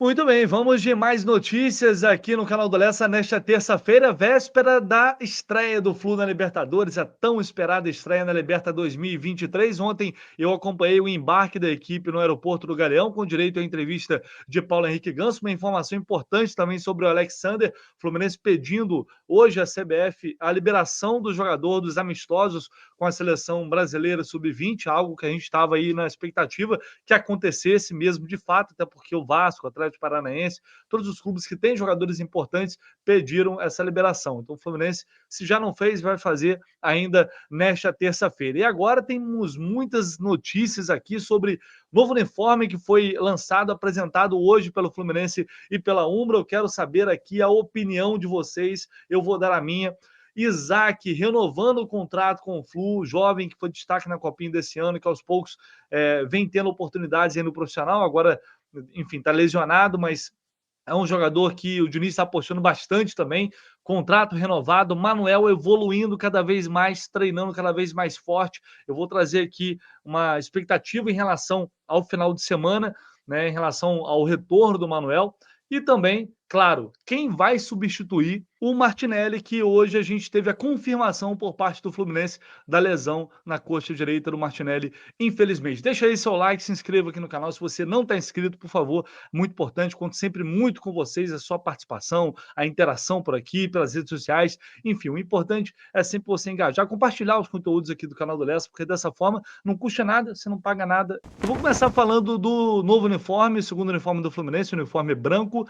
Muito bem, vamos de mais notícias aqui no canal do Lessa nesta terça-feira, véspera da estreia do Flu na Libertadores, a tão esperada estreia na Liberta 2023. Ontem eu acompanhei o embarque da equipe no aeroporto do Galeão, com direito à entrevista de Paulo Henrique Ganso, uma informação importante também sobre o Alexander, Fluminense pedindo hoje à CBF a liberação do jogador dos amistosos com a seleção brasileira sub-20, algo que a gente estava aí na expectativa que acontecesse mesmo de fato, até porque o Vasco, o Atlético Paranaense, todos os clubes que têm jogadores importantes pediram essa liberação. Então o Fluminense, se já não fez, vai fazer ainda nesta terça-feira. E agora temos muitas notícias aqui sobre novo uniforme que foi lançado, apresentado hoje pelo Fluminense e pela Umbra. Eu quero saber aqui a opinião de vocês, eu vou dar a minha. Isaac renovando o contrato com o Flu, jovem que foi destaque na Copinha desse ano, que aos poucos vem tendo oportunidades aí no profissional, agora, enfim, está lesionado, mas é um jogador que o Diniz está apostando bastante também, contrato renovado, Manuel evoluindo cada vez mais, treinando cada vez mais forte. Eu vou trazer aqui uma expectativa em relação ao final de semana, né, em relação ao retorno do Manuel, e também, claro, quem vai substituir o Martinelli, que hoje a gente teve a confirmação por parte do Fluminense da lesão na coxa direita do Martinelli, infelizmente. Deixa aí seu like, se inscreva aqui no canal. Se você não está inscrito, por favor, muito importante. Conto sempre muito com vocês, a sua participação, a interação por aqui, pelas redes sociais. Enfim, o importante é sempre você engajar, compartilhar os conteúdos aqui do canal do Lessa, porque dessa forma não custa nada, você não paga nada. Eu vou começar falando do novo uniforme, segundo uniforme do Fluminense, o uniforme branco.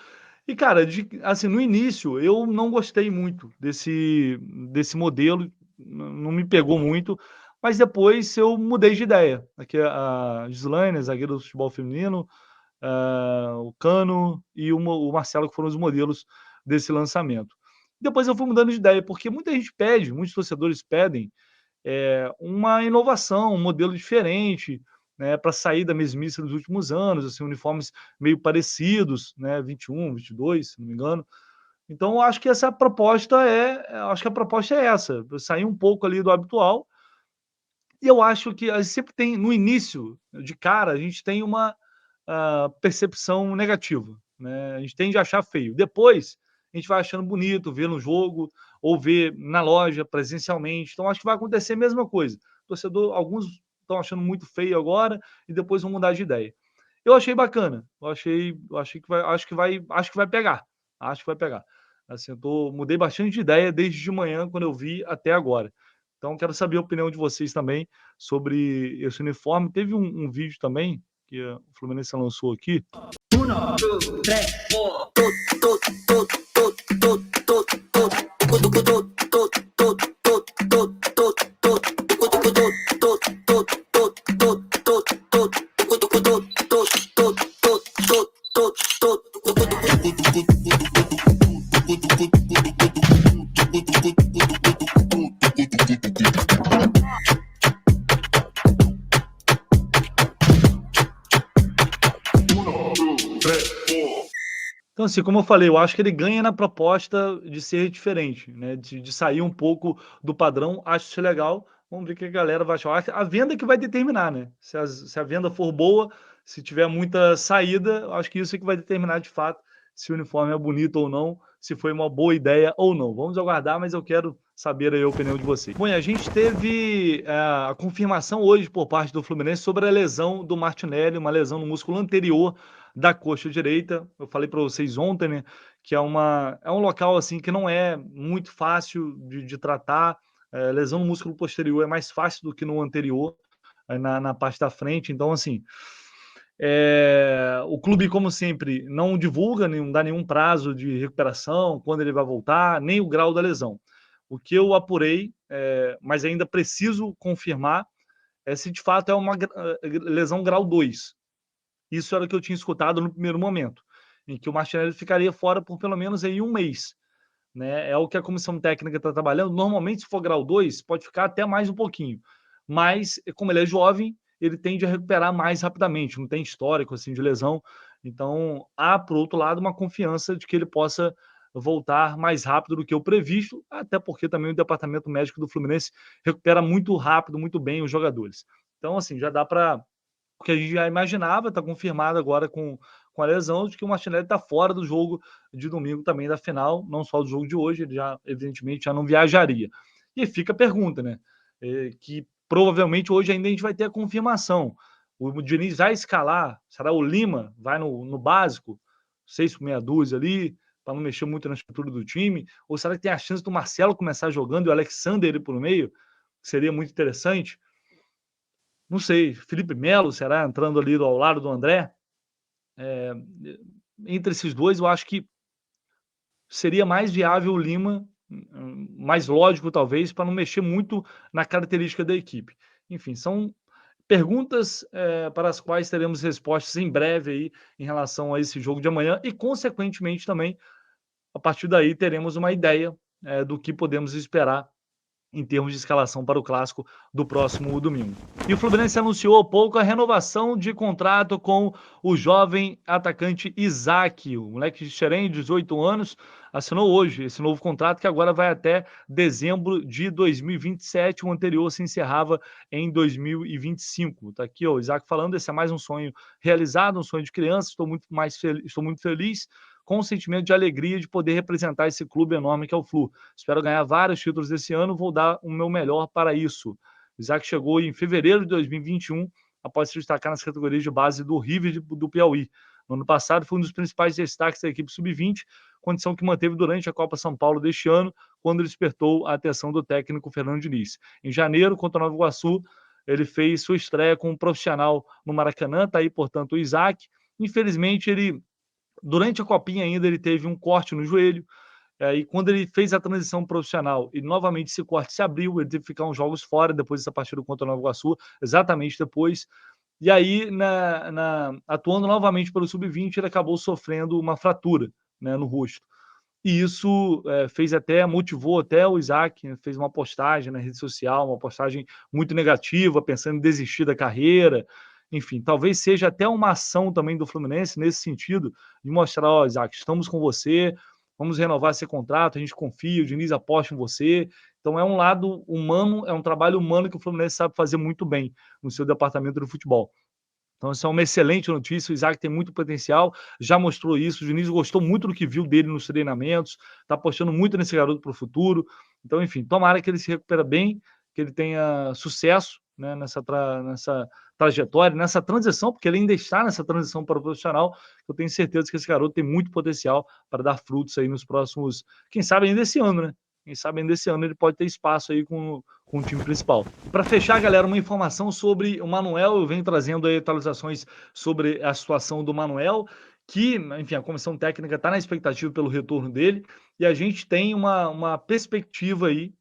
E, cara, assim, no início eu não gostei muito desse modelo, não me pegou muito, mas depois eu mudei de ideia. Aqui a Gislaine, zagueiro do futebol feminino, o Cano e o Marcelo, que foram os modelos desse lançamento. Depois eu fui mudando de ideia, porque muita gente pede, muitos torcedores pedem uma inovação, um modelo diferente, né, para sair da mesmice dos últimos anos, assim, uniformes meio parecidos, né, 21, 22, se não me engano. Então, eu acho que essa proposta acho que a proposta é essa, sair um pouco ali do habitual. E eu acho que a gente sempre tem, no início, de cara, a gente tem uma percepção negativa, né? A gente tende a achar feio. Depois, a gente vai achando bonito, ver no jogo ou ver na loja presencialmente. Então, acho que vai acontecer a mesma coisa. Torcedor, alguns estão achando muito feio agora e depois vão mudar de ideia. Eu achei bacana. Acho que vai pegar. Acho que vai pegar. Assim, mudei bastante de ideia desde de manhã quando eu vi até agora. Então, quero saber a opinião de vocês também sobre esse uniforme. Teve um vídeo também que o Fluminense lançou aqui. Então, assim, como eu falei, eu acho que ele ganha na proposta de ser diferente, né? De sair um pouco do padrão. Acho isso legal. Vamos ver o que a galera vai achar. A venda que vai determinar, né? Se a venda for boa, se tiver muita saída, eu acho que isso é que vai determinar de fato se o uniforme é bonito ou não, se foi uma boa ideia ou não. Vamos aguardar, mas eu quero saber aí a opinião de vocês. Bom, a gente teve a confirmação hoje por parte do Fluminense sobre a lesão do Martinelli, uma lesão no músculo anterior da coxa direita. Eu falei para vocês ontem, né, que é um local assim que não é muito fácil de tratar. Lesão no músculo posterior é mais fácil do que no anterior, na parte da frente. Então, assim, o clube, como sempre, não divulga, não dá nenhum prazo de recuperação, quando ele vai voltar, nem o grau da lesão. O que eu apurei, mas ainda preciso confirmar, é se de fato é uma lesão grau 2. Isso era o que eu tinha escutado no primeiro momento, em que o Martinelli ficaria fora por pelo menos aí um mês, né? É o que a comissão técnica está trabalhando. Normalmente, se for grau 2, pode ficar até mais um pouquinho. Mas, como ele é jovem, ele tende a recuperar mais rapidamente, não tem histórico assim de lesão. Então, há, por outro lado, uma confiança de que ele possa voltar mais rápido do que o previsto, até porque também o departamento médico do Fluminense recupera muito rápido, muito bem os jogadores. Então, assim, já dá para, porque a gente já imaginava, está confirmado agora com com a lesão de que o Martinelli está fora do jogo de domingo também da final, não só do jogo de hoje, ele já, evidentemente, já não viajaria. E fica a pergunta, né? Que provavelmente hoje ainda a gente vai ter a confirmação. O Diniz vai escalar, será o Lima, vai no básico, 6 por meia dúzia ali, para não mexer muito na estrutura do time, ou será que tem a chance do Marcelo começar jogando e o Alexander ir por meio? Seria muito interessante. Não sei, Felipe Melo será entrando ali ao lado do André? É, entre esses dois, eu acho que seria mais viável o Lima, mais lógico talvez, para não mexer muito na característica da equipe. Enfim, são perguntas para as quais teremos respostas em breve aí em relação a esse jogo de amanhã e, consequentemente, também, a partir daí, teremos uma ideia do que podemos esperar em termos de escalação para o clássico do próximo domingo. E o Fluminense anunciou há pouco a renovação de contrato com o jovem atacante Isaac, o moleque de Xerém, 18 anos, assinou hoje esse novo contrato que agora vai até dezembro de 2027, o anterior se encerrava em 2025. Tá aqui, ó, o Isaac falando, esse é mais um sonho realizado, um sonho de criança, estou muito feliz com um sentimento de alegria de poder representar esse clube enorme que é o Flu. Espero ganhar vários títulos esse ano, vou dar o meu melhor para isso. O Isaac chegou em fevereiro de 2021, após se destacar nas categorias de base do River do Piauí. No ano passado, foi um dos principais destaques da equipe sub-20, condição que manteve durante a Copa São Paulo deste ano, quando ele despertou a atenção do técnico Fernando Diniz. Em janeiro, contra o Nova Iguaçu, ele fez sua estreia como profissional no Maracanã, está aí, portanto, o Isaac. Infelizmente, durante a Copinha ainda ele teve um corte no joelho, e quando ele fez a transição profissional e novamente esse corte se abriu, ele teve que ficar uns jogos fora depois dessa partida contra o Nova Iguaçu, exatamente depois. E aí, atuando novamente pelo Sub-20, ele acabou sofrendo uma fratura, né, no rosto. E isso motivou até o Isaac, né, fez uma postagem na rede social, uma postagem muito negativa, pensando em desistir da carreira. Enfim, talvez seja até uma ação também do Fluminense nesse sentido, de mostrar, ó, Isaac, estamos com você, vamos renovar esse contrato, a gente confia, o Diniz aposta em você. Então é um lado humano, é um trabalho humano que o Fluminense sabe fazer muito bem no seu departamento de futebol. Então, isso é uma excelente notícia. O Isaac tem muito potencial, já mostrou isso. O Diniz gostou muito do que viu dele nos treinamentos, está apostando muito nesse garoto para o futuro. Então, enfim, tomara que ele se recupere bem, que ele tenha sucesso, né, nessa trajetória, nessa transição, porque ele ainda está nessa transição para o profissional. Eu tenho certeza que esse garoto tem muito potencial para dar frutos aí nos próximos, quem sabe ainda esse ano, né? Quem sabe ainda esse ano ele pode ter espaço aí com o time principal. Para fechar, galera, uma informação sobre o Manuel. Eu venho trazendo aí atualizações sobre a situação do Manuel, que, enfim, a comissão técnica está na expectativa pelo retorno dele, e a gente tem uma perspectiva aí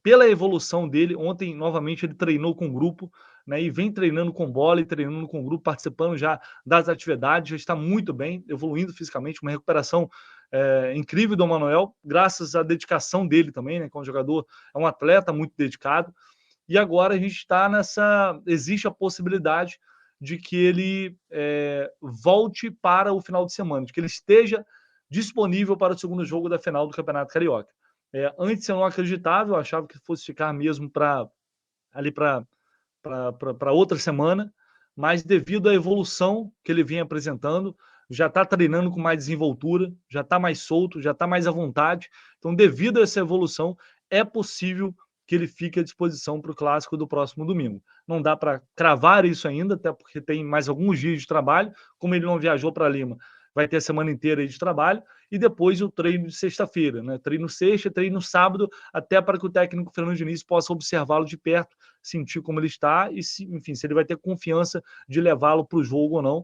pela evolução dele. Ontem, novamente, ele treinou com o grupo, né, e vem treinando com bola e treinando com o grupo, participando já das atividades, já está muito bem, evoluindo fisicamente, uma recuperação incrível do Manuel, graças à dedicação dele também, né, que é um jogador, é um atleta muito dedicado. E agora a gente está existe a possibilidade de que ele volte para o final de semana, de que ele esteja disponível para o segundo jogo da final do Campeonato Carioca. Antes eu não acreditava, eu achava que fosse ficar mesmo para outra semana, mas devido à evolução que ele vem apresentando, já está treinando com mais desenvoltura, já está mais solto, já está mais à vontade. Então, devido a essa evolução, é possível que ele fique à disposição para o clássico do próximo domingo. Não dá para cravar isso ainda, até porque tem mais alguns dias de trabalho. Como ele não viajou para Lima, vai ter a semana inteira de trabalho, e depois o treino de sexta-feira, né? Treino sexta, treino sábado, até para que o técnico Fernando Diniz possa observá-lo de perto, sentir como ele está e, enfim, se ele vai ter confiança de levá-lo para o jogo ou não,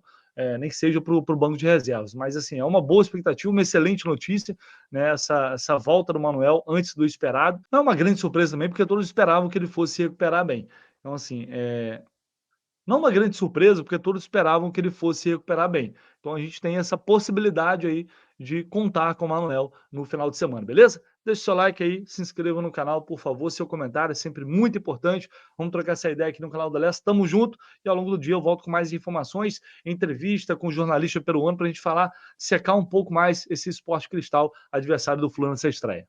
nem que seja para o banco de reservas. Mas, assim, é uma boa expectativa, uma excelente notícia, né? Essa volta do Manuel antes do esperado. Não é uma grande surpresa também, porque todos esperavam que ele fosse se recuperar bem. Então, assim, não uma grande surpresa, porque todos esperavam que ele fosse se recuperar bem. Então a gente tem essa possibilidade aí de contar com o Manuel no final de semana, beleza? Deixe seu like aí, se inscreva no canal, por favor, seu comentário é sempre muito importante. Vamos trocar essa ideia aqui no canal da Lessa. Tamo junto e ao longo do dia eu volto com mais informações, entrevista com o jornalista peruano para a gente falar, secar um pouco mais esse Sport Cristal, adversário do Flu nessa estreia.